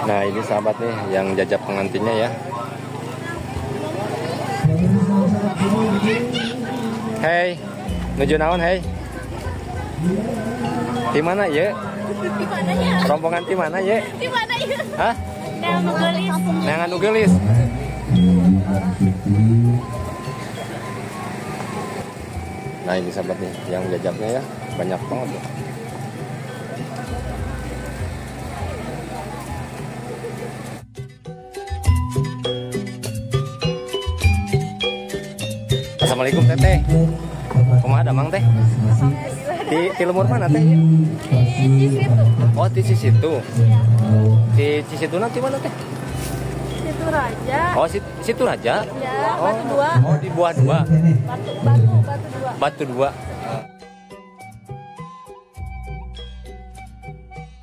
Nah ini sahabat nih yang jajak pengantinnya ya. Hei, nuju naon hei? Di mana ya? Rombongan di mana ya? Di mana ya? Hah? Neangan nu geulis. Nah ini sahabat nih yang jajaknya ya, banyak banget ya. Assalamualaikum teteh. Kumaha ada mang teh? Di lemur mana teh? Oh di Cisitu. Di Cisitu nanti mana teh? Situ Raja. Oh Situ Raja. Ya, Oh, Batu Dua. Oh di Buah Dua. Batu Dua. Batu Dua.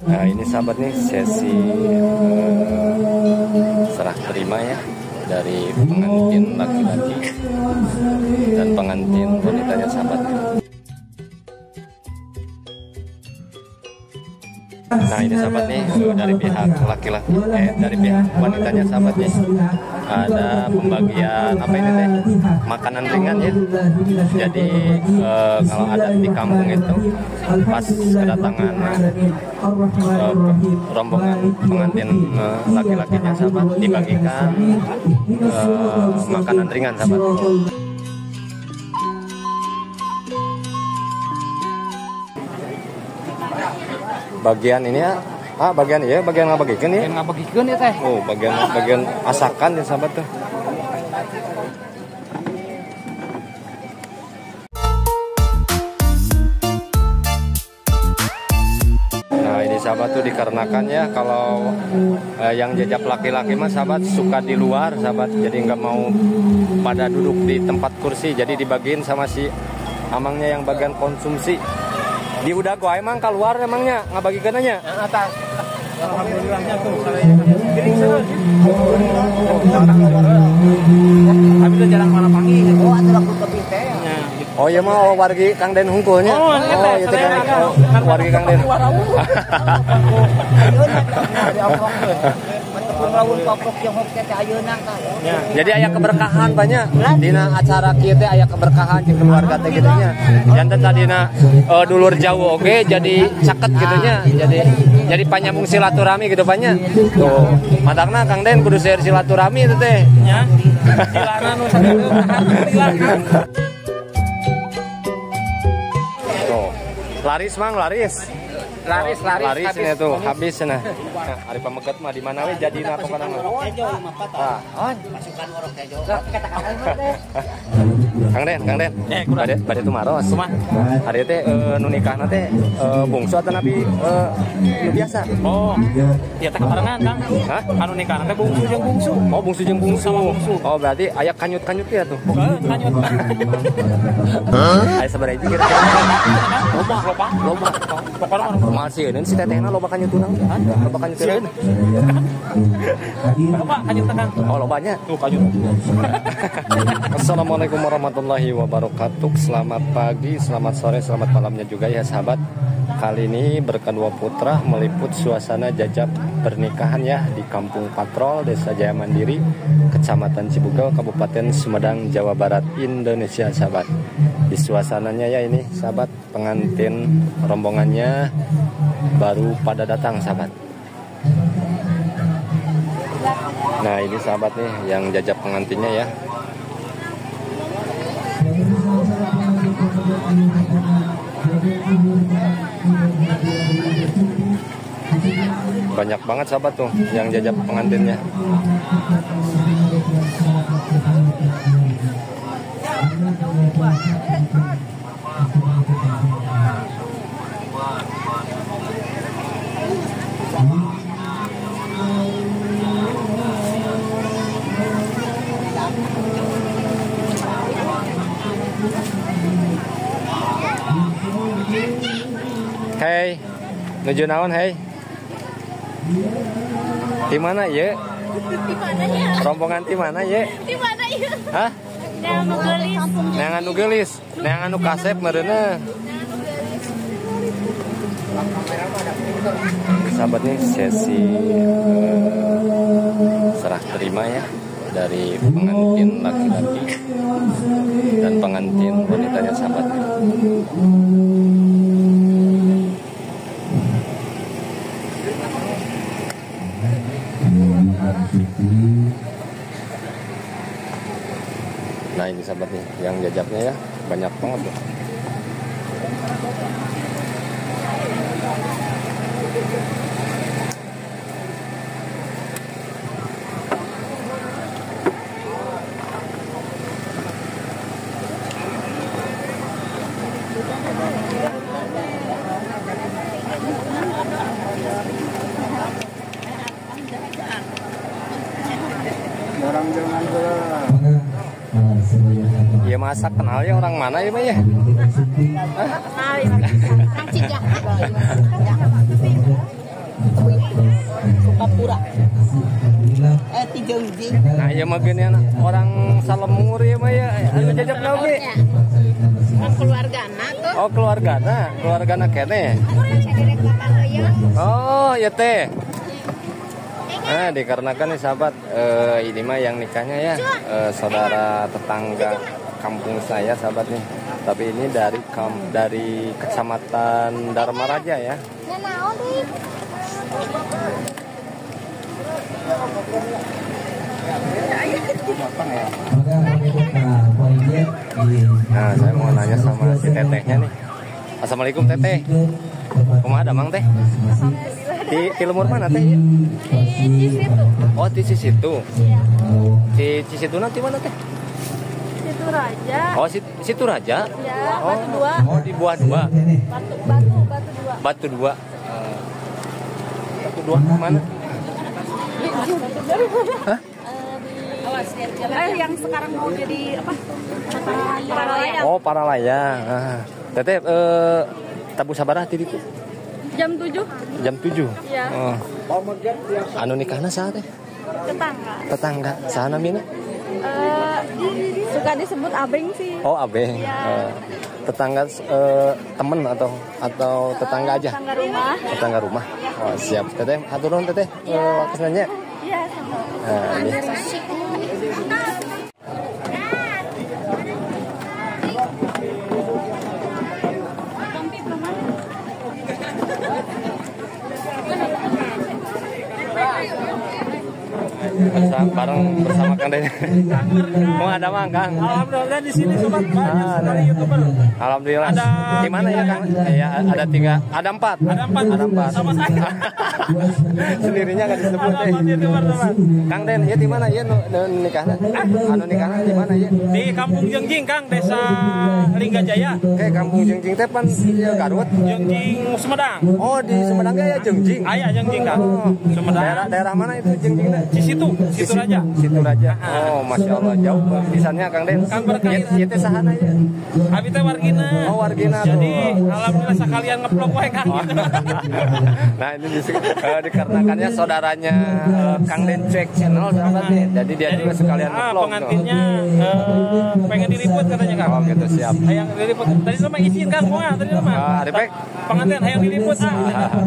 Nah ini sahabat nih sesi serah terima ya dari pengantin laki-laki dan pengantin wanitanya sahabat. Nah ini sahabat nih dari pihak laki-laki dari pihak wanitanya sahabat nih ada pembagian apa ini teh makanan ringan ya. Jadi kalau ada di kampung itu pas kedatangan rombongan pengantin laki-lakinya sahabat dibagikan makanan ringan sahabat. Bagian ini ya, bagian ya, bagian ngabagikan ya. Yang ngabagikan ya teh. Oh, bagian asakan ya sahabat tuh. Nah ini sahabat tuh dikarenakan ya kalau yang jajak laki-laki mah sahabat suka di luar sahabat, jadi nggak mau pada duduk di tempat kursi, jadi dibagiin sama si amangnya yang bagian konsumsi. Di udah gua emang keluar emangnya ngabagikan aja. Yang atas. Alhamdulillahnya tuh tapi itu jarang mana pangi. Oh, ada lagu kopi teh. Oh iya mah wargi Kang Den hungkulnya. Oh itu kan wargi Kang Den. Jadi aya keberkahan banyak dina acara kieu teh aya keberkahan jeung keluarga teh kitu nya. Janten tadina dulur jauh oge jadi caket kitu nya. Jadi panyambung silaturahmi gitu banyak. Tuh, matangna Kang Den kudu share silaturahmi itu teh. Nya. Silana nu alhamdulillah. Tuh. Laris mang laris. Laris ini tuh habis nah. Ari pameget mah di mana we jadina pokona mah. Ah, Pasukan orok tejo. Kang Den. Bade tumaros. Ari teh nu nikahna teh bungsu atawa nabi nu biasa. Oh. Ieu teh kabarengan Kang. Hah? Anu nikahna teh bungsu jeung bungsu. Oh, bungsu jeung bungsu. Sama bungsu. Oh, berarti aya kanyut-kanyut ya tuh. Kanyut. Aya sabaraha hiji kira-kira? Loba. Pokona Mal sieun si tetehna loba kanyutuna. Loba kanyutuna. apa kanyut Kang? Oh, lobanya. Tuh kanyut. Assalamualaikum warahmatullahi wabarakatuh. Selamat pagi, selamat sore, selamat malamnya juga ya sahabat. Kali ini berkedua putra meliput suasana jajak pernikahan ya di Kampung Patrol, Desa Jaya Mandiri, Kecamatan Cibugel, Kabupaten Sumedang, Jawa Barat, Indonesia sahabat. Di suasananya ya ini sahabat, pengantin rombongannya baru pada datang sahabat. Nah ini sahabat nih yang jajak pengantinnya ya. Banyak banget sahabat tuh yang jajak pengantinnya. Hei, nuju naon hei? Di mana ya? Di mana ya? Rombongan di mana ya? Di mana ya? Hah? Neangan nu geulis, neangan nu kasep meureunna. sahabat nih sesi serah terima ya dari pengantin laki-laki dan pengantin wanitanya sahabat. Nah ini sahabat nih yang jajapnya ya banyak banget loh. Orang jangan Ya masa kenal ya orang mana ya Mbak ya? Kang Cijah. Sukapura. Tijeungjing. Nah ya mah gini anak orang Salemur ya Mbak ya. Anu jajab nabi. Keluargana tuh. Oh keluargana kene. Oh ya teh. Nah dikarenakan nih sahabat ini mah yang nikahnya ya saudara tetangga kampung saya sahabat nih. Tapi ini dari kecamatan Dharma Raja ya. Nah saya mau nanya sama si tetehnya nih. Assalamualaikum teteh. Kumaha ada mang teh? Di Lemur mana teh? Oh di Cisitu. Di Cisitu nanti mana teh? Situ Raja. Oh Situ Raja. Ya, Batu Dua. Oh di Buah Dua. Batu Dua. Batu Dua. Batu Dua mana? Hah? Yang sekarang mau jadi apa? Paralayang. Oh Paralayang. Teteh tabu sabarah tadi tuh. Jam 7. Jam 7. Iya. Oh. Anu nikahna saha teh? Tetangga. Tetangga. Saha namina? Suka disebut abeng sih. Oh, abeng. Iya. Tetangga temen atau tetangga aja? Tetangga rumah. Tetangga rumah. Oh, siap. Teteh, atur nuhun teteh. Waktu nanya. Iya, sama. Nah, ini. Bareng bersama Kang Den. Mau ada Mang Kang? Alhamdulillah di sini sobat banyak sekali YouTuber. Alhamdulillah. Ada di mana ya Kang? Ya ada 3, ada 4. Ada 4. Ada 4. Sama saya. Sendirinya enggak disebut Ada teh. 4 YouTuber teman. Kang Den, ya di mana ya nikahnya? Anu nikahnya di mana ya? Di Kampung Jengjing Kang, Desa Linggajaya. Kayak Kampung Jengjing teh pan ya Garut. Jengjing Sumedang. Oh, di Sumedang ya Jengjing. Aya Jengjing Kang. Sumedang. Daerah mana itu Jengjing teh? Di Situ Raja. Situ Raja. Oh, Masya Allah jauh pisannya Kang Den. Kang berkait. Ieu teh sahana ya? Abi teh wargina. Oh, wargina. Jadi alhamdulillah sekalian ngeplok wae Kang. Nah, ini dikarenakannya saudaranya Kang Den Cuek Channel sahabatnya. Jadi dia juga sekalian nge-vlog. Pengantinnya pengen diliput katanya Kang. Oh, gitu siap. Hayang diliput. Tadi lu mah izin Kang, moal tadi lu mah. Arifek. Pengantin hayang diliput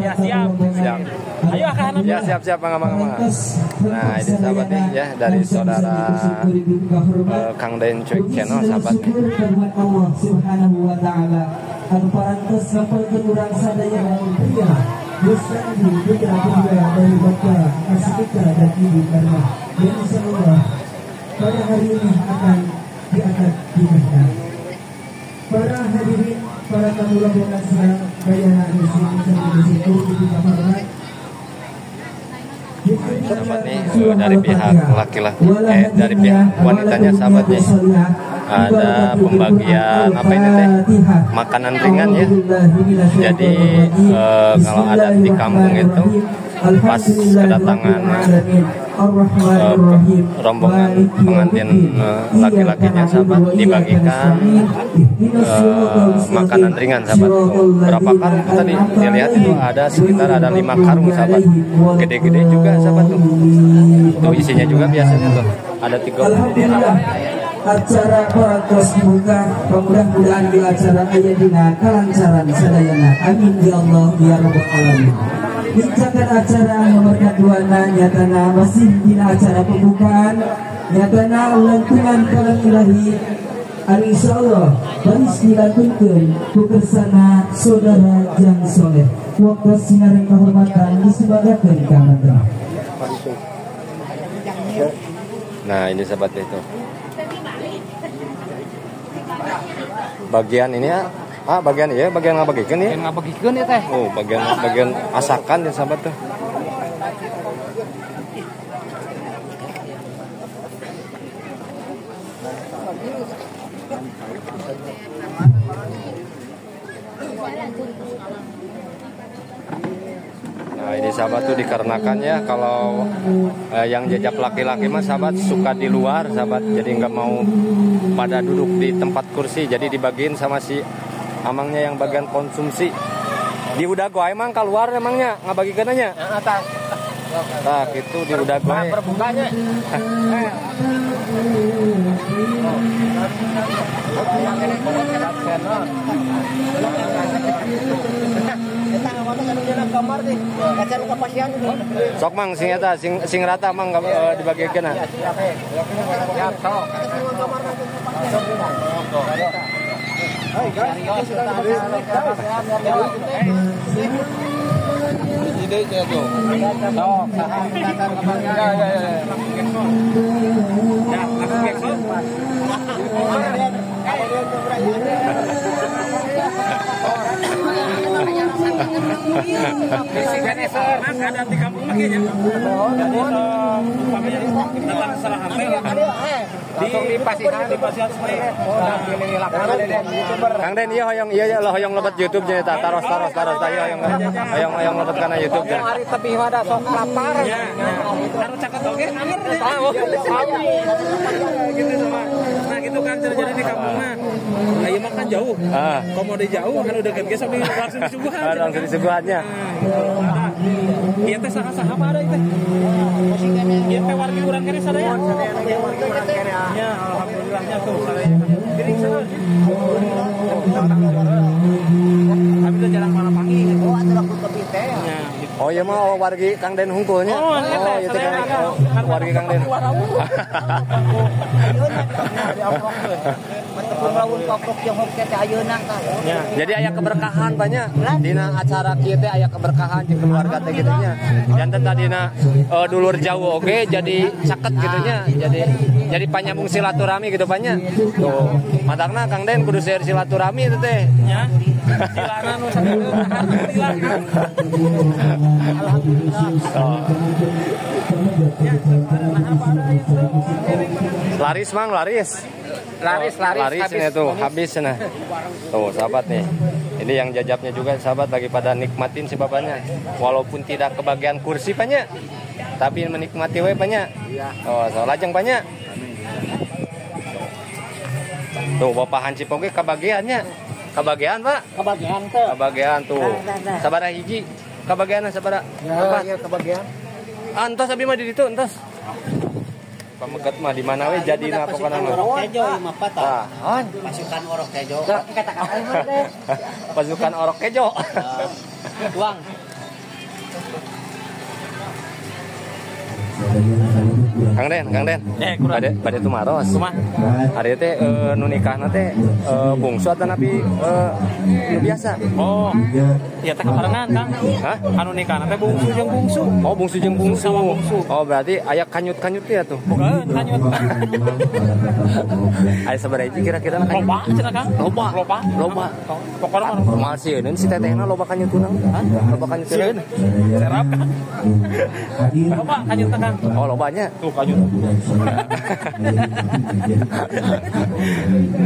ya siap. Siap. Ayo Kang. Ya siap Bang. Nah, ini sahabatnya ya dari saudara Kang Den Cuek Channel sahabatnya. Allah Subhanahu wa taala anu parantos sampelkeun urang sadaya pria Yusrani putra kedua dari Bapak Asika dan Ibu Karma dan insyaallah pada hari ini akan diangkat nikahkan. Para hadirin, para tamu rombongan sedang bayana di situ di kamar. Sahabat nih dari pihak laki-laki dari pihak wanitanya sahabatnya ada pembagian apa ini teh makanan ringan ya. Jadi kalau ada di kampung itu pas kedatangan rombongan pengantin laki-lakinya sahabat dibagikan makanan ringan sahabat. Berapa karung tadi dilihat itu ada sekitar 5 karung sahabat. Gede-gede juga sahabat tuh. Tuh isinya juga biasanya tuh ada 30. Acara parantos buka mudah-mudahan di acara aya dina kalancaran sadayana amin ya Allah ya rabbal alamin. Mencatat acara nomor kedua nyatana masih di acara pembukaan nyatana lantunan kalam ilahi insyaallah baris dilantunkan kebersama saudara Jang Soleh. Waktu sinar kehormatan disebagakan kamera. Nah ini sahabat itu bagian ini ya. Bagian ya, bagian ngabagikan ya. Bagian ngabagikan ya teh. Oh, bagian asakan ya sahabat tuh. Nah ini sahabat tuh dikarenakan ya kalau yang jajap laki-laki mah sahabat suka di luar sahabat, jadi nggak mau pada duduk di tempat kursi, jadi dibagiin sama si amangnya yang bagian konsumsi. Di Udago emang keluar emangnya nggak bagi kenanya. Nah gitu di Udago. Berbukanya. Sok mang sing eta sing rata mang dibagikeun. Ada di kampung lagi ya. Datang salah di Pasihan supaya Kang Den iya hoyong lebat YouTube nya eta taros hoyong lebat kana YouTube nya. hari tebih ada sok lapar. Ya. Harus caket oge anger deh. Gitu sama. Nah gitu kan jadi di kampung mah. Ayo makan jauh. Kalau mau di jauh kan udah geus sampai langsung disuguhan. Langsung disuguhannya. Ieu teh saha-saha ada itu. Ieu teh wargi urang kene sadaya. Ya, alhamdulillahnya tuh sadaya. Piring sana. Tapi udah jarang malam pagi. Oh, atuh aku tepi teh. Oh iya mah wargi Kang Den hungkulnya. Oh itu kan wargi Kang Den. Jadi aya keberkahan banyak dina acara kieu teh aya keberkahan jeung keluarga teh kitu nya. Janten tadina dulur jauh oge jadi caket kitu nya. Jadi panyambung silaturahmi gitu banyak. Tuh, matangna Kang Den kudu share silaturahmi itu teh. Ya. Silana nu sakitu silakan. Laris mang laris ini tuh habis nah tuh sahabat nih, ini yang jajapnya juga sahabat lagi pada nikmatin si bapaknya walaupun tidak kebagian kursi banyak tapi menikmati we banyak. So lajeng banyak tuh bapak hancip oge kebagiannya kebagian pak kebagian tuh sabaraha hiji kebagian sabaraha ya kebagian antos abi mah di ditu entos pamegat mah di mana we jadina pokona mah orok kejo 54 tah pasukan orok kejo kata-kata mah deh pasukan orok kejo uang Kang Den bade tumaros hari teh nu nikahna teh bungsu atawa napi nu biasa. Oh iya teh kabarengan Kang. Hah? Anu nikahna teh bungsu jeung bungsu. Oh bungsu jeung bungsu sama bungsu. Oh berarti aya kanyut-kanyut ya tuh. Bukan kanyut. Aya sabaraha hiji kira-kira Loba cenah Kang. Loba. Pokona mah moal sieun si tetehna loba kanyutunang. Loba kanyutunang. serap Kang. Loba kanyut Kang. Oh lobanya. Tuh kanyut.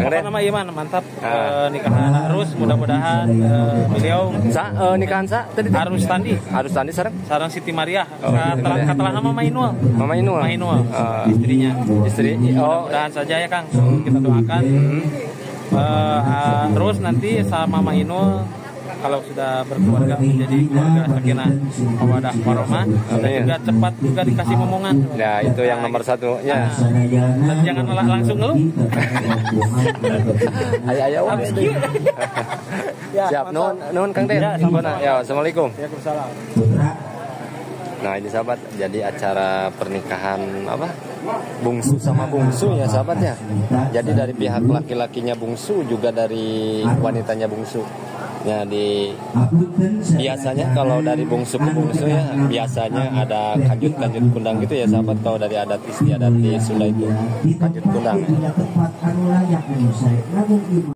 Apa nama ieu mah mantap nikahan terus mudah-mudahan beliau nikahan sa tadi harus tandi sareng Siti Maria katalah Mama Inul istri mudah-mudahan saja ya Kang kita doakan terus nanti sama Mama Inul kalau sudah berkeluarga menjadi keluarga sakinah mawaddah warahmah, dan juga cepat juga dikasih momongan. Ya, itu yang nomor satu ya. Dan jangan langsung ngeluh. Ayo Habis kieu. Ya, siap. Nuhun Kang Den. Ya, assalamualaikum. Waalaikumsalam. Nah, ini sahabat, jadi acara pernikahan apa? Bungsu sama bungsu ya sahabat ya. Jadi dari pihak laki-lakinya bungsu juga dari wanitanya bungsu. Ya, biasanya kalau dari bungsu ke bungsu ya biasanya ada kanjut-kanjut kundang gitu ya sahabat, kalau dari adat istiadat di Sunda itu kanjut kundang.